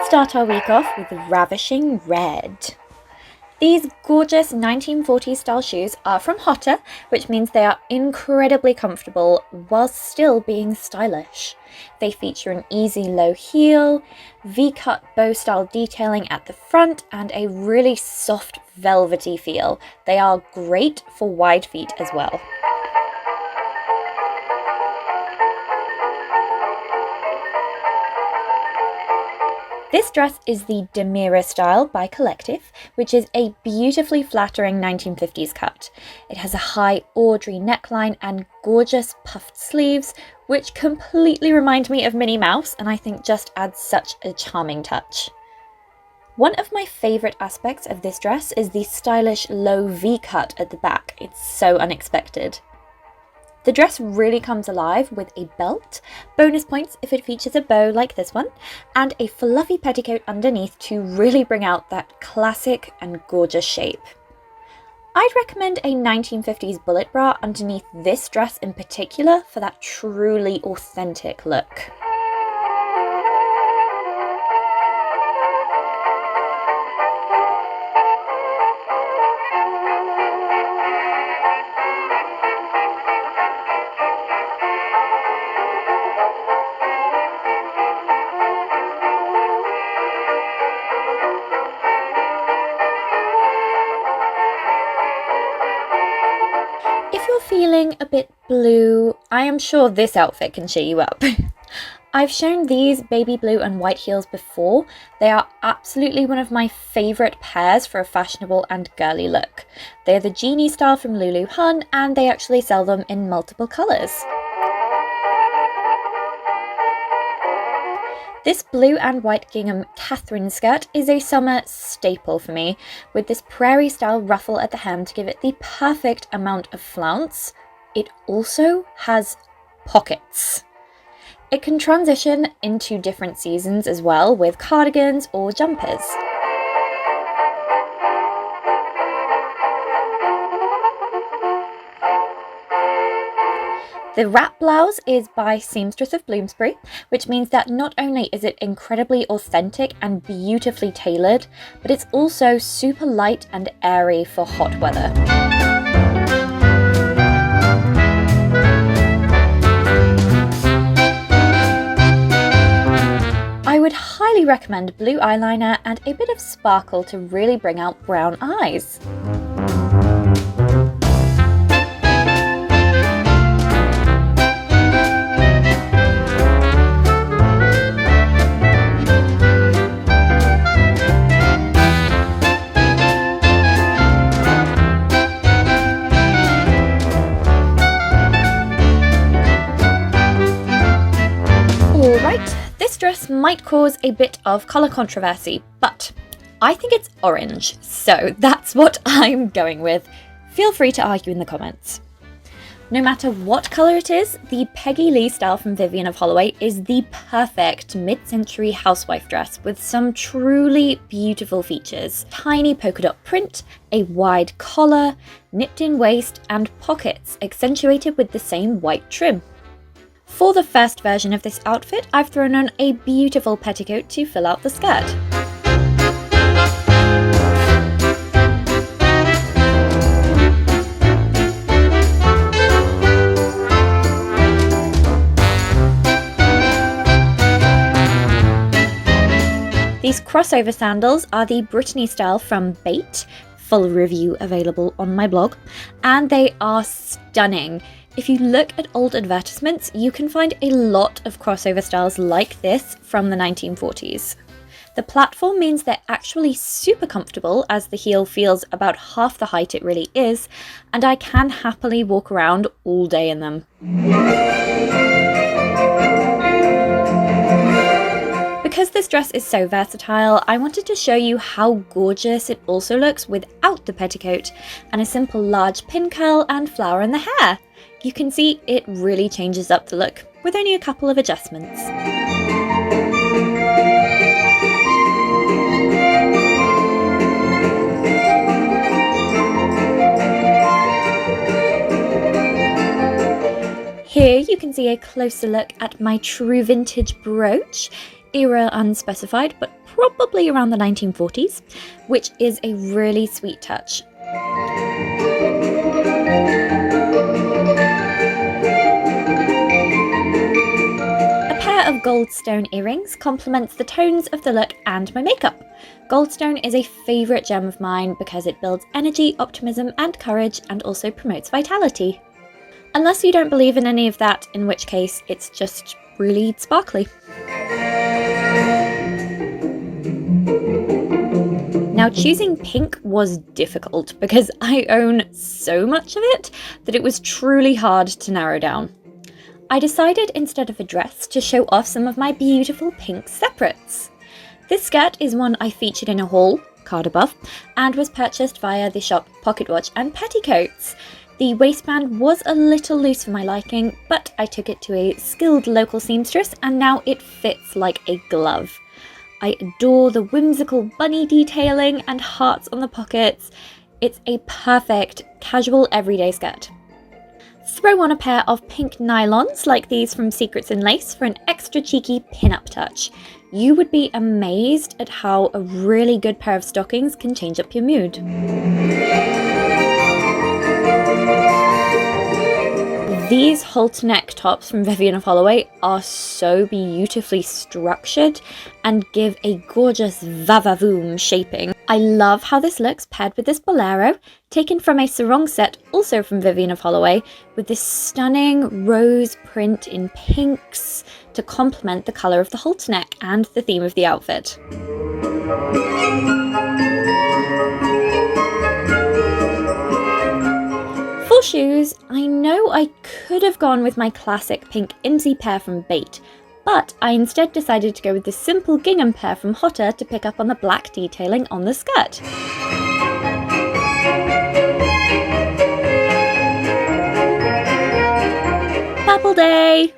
start our week off with ravishing red. These gorgeous 1940s style shoes are from Hotter, which means they are incredibly comfortable while still being stylish. They feature an easy low heel, V-cut bow style detailing at the front, and a really soft velvety feel. They are great for wide feet as well. This dress is the Demira style by Collectif, which is a beautifully flattering 1950s cut. It has a high Audrey neckline and gorgeous puffed sleeves, which completely remind me of Minnie Mouse and I think just adds such a charming touch. One of my favourite aspects of this dress is the stylish low V-cut at the back. It's so unexpected. The dress really comes alive with a belt, bonus points if it features a bow like this one, and a fluffy petticoat underneath to really bring out that classic and gorgeous shape. I'd recommend a 1950s bullet bra underneath this dress in particular for that truly authentic look. If you're feeling a bit blue, I am sure this outfit can cheer you up. I've shown these baby blue and white heels before. They are absolutely one of my favourite pairs for a fashionable and girly look. They are the Genie style from Lulu Hun, and they actually sell them in multiple colours. This blue and white gingham Catherine skirt is a summer staple for me, with this prairie style ruffle at the hem to give it the perfect amount of flounce. It also has pockets. It can transition into different seasons as well with cardigans or jumpers. The wrap blouse is by Seamstress of Bloomsbury, which means that not only is it incredibly authentic and beautifully tailored, but it's also super light and airy for hot weather. I would highly recommend blue eyeliner and a bit of sparkle to really bring out brown eyes. This dress might cause a bit of colour controversy, but I think it's orange, so that's what I'm going with. Feel free to argue in the comments. No matter what colour it is, the Peggy Lee style from Vivienne of Holloway is the perfect mid-century housewife dress with some truly beautiful features. Tiny polka dot print, a wide collar, nipped-in waist, and pockets accentuated with the same white trim. For the first version of this outfit, I've thrown on a beautiful petticoat to fill out the skirt. These crossover sandals are the Brittany style from Bait, full review available on my blog, and they are stunning. If you look at old advertisements, you can find a lot of crossover styles like this from the 1940s. The platform means they're actually super comfortable as the heel feels about half the height it really is, and I can happily walk around all day in them. Because this dress is so versatile, I wanted to show you how gorgeous it also looks without the petticoat and a simple large pin curl and flower in the hair. You can see it really changes up the look with only a couple of adjustments. Here you can see a closer look at my true vintage brooch. era unspecified, but probably around the 1940s, which is a really sweet touch. A pair of goldstone earrings complements the tones of the look and my makeup. Goldstone is a favourite gem of mine because it builds energy, optimism and courage, and also promotes vitality. Unless you don't believe in any of that, in which case it's just really sparkly. Now, choosing pink was difficult because I own so much of it that it was truly hard to narrow down. I decided instead of a dress to show off some of my beautiful pink separates. This skirt is one I featured in a haul, card above, and was purchased via the shop Pocket Watch and Petticoats. The waistband was a little loose for my liking, but I took it to a skilled local seamstress and now it fits like a glove. I adore the whimsical bunny detailing and hearts on the pockets. It's a perfect casual everyday skirt. Throw on a pair of pink nylons like these from Secrets in Lace for an extra cheeky pin-up touch. You would be amazed at how a really good pair of stockings can change up your mood. These halter neck tops from Viviene are so beautifully structured and give a gorgeous va-va-voom shaping. I love how this looks paired with this bolero, taken from a sarong set also from Viviene with this stunning rose print in pinks to complement the colour of the halter neck and the theme of the outfit. For shoes, I know I could have gone with my classic pink Imsy pair from Bait, but I instead decided to go with the simple gingham pair from Hotter to pick up on the black detailing on the skirt. Purple day!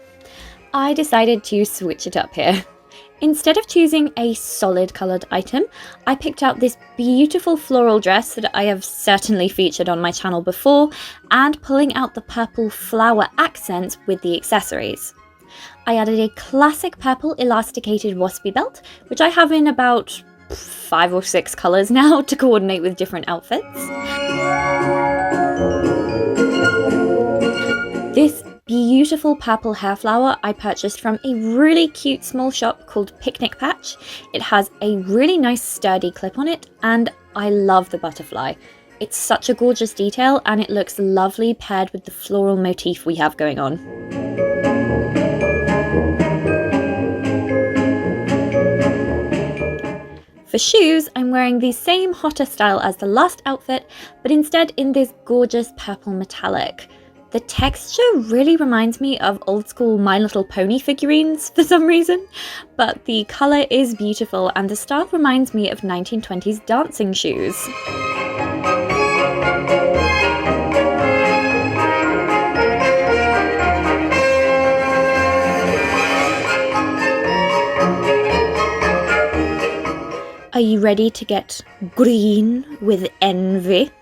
I decided to switch it up here. Instead of choosing a solid coloured item, I picked out this beautiful floral dress that I have certainly featured on my channel before, and pulling out the purple flower accents with the accessories. I added a classic purple elasticated waspy belt, which I have in about 5 or 6 colours now to coordinate with different outfits. This beautiful purple hair flower I purchased from a really cute small shop called Picnic Patch. It has a really nice sturdy clip on it, and I love the butterfly. It's such a gorgeous detail and it looks lovely paired with the floral motif we have going on. For shoes, I'm wearing the same Hotter style as the last outfit, but instead in this gorgeous purple metallic. The texture really reminds me of old school My Little Pony figurines for some reason, but the colour is beautiful and the style reminds me of 1920s dancing shoes. Are you ready to get green with envy?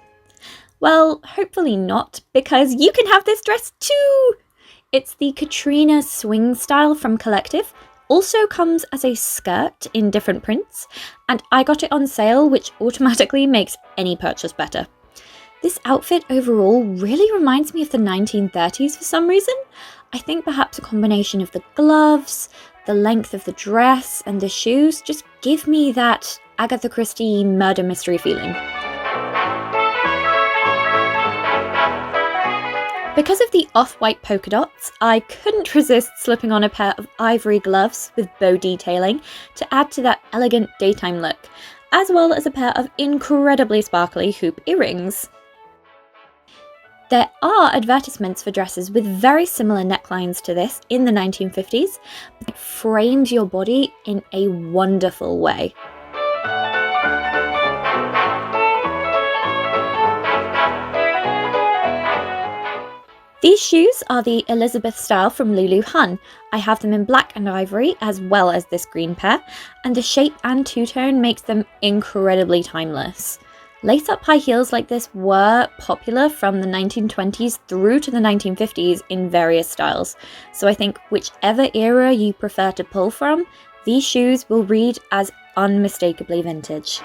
Well, hopefully not, because you can have this dress too! It's the Katrina swing style from Collectif, also comes as a skirt in different prints, and I got it on sale, which automatically makes any purchase better. This outfit overall really reminds me of the 1930s for some reason. I think perhaps a combination of the gloves, the length of the dress, and the shoes just give me that Agatha Christie murder mystery feeling. Because of the off-white polka dots, I couldn't resist slipping on a pair of ivory gloves with bow detailing to add to that elegant daytime look, as well as a pair of incredibly sparkly hoop earrings. There are advertisements for dresses with very similar necklines to this in the 1950s, but it frames your body in a wonderful way. These shoes are the Elizabeth style from Lulu Hun. I have them in black and ivory as well as this green pair, and the shape and two-tone makes them incredibly timeless. Lace-up high heels like this were popular from the 1920s through to the 1950s in various styles, so I think whichever era you prefer to pull from, These shoes will read as unmistakably vintage.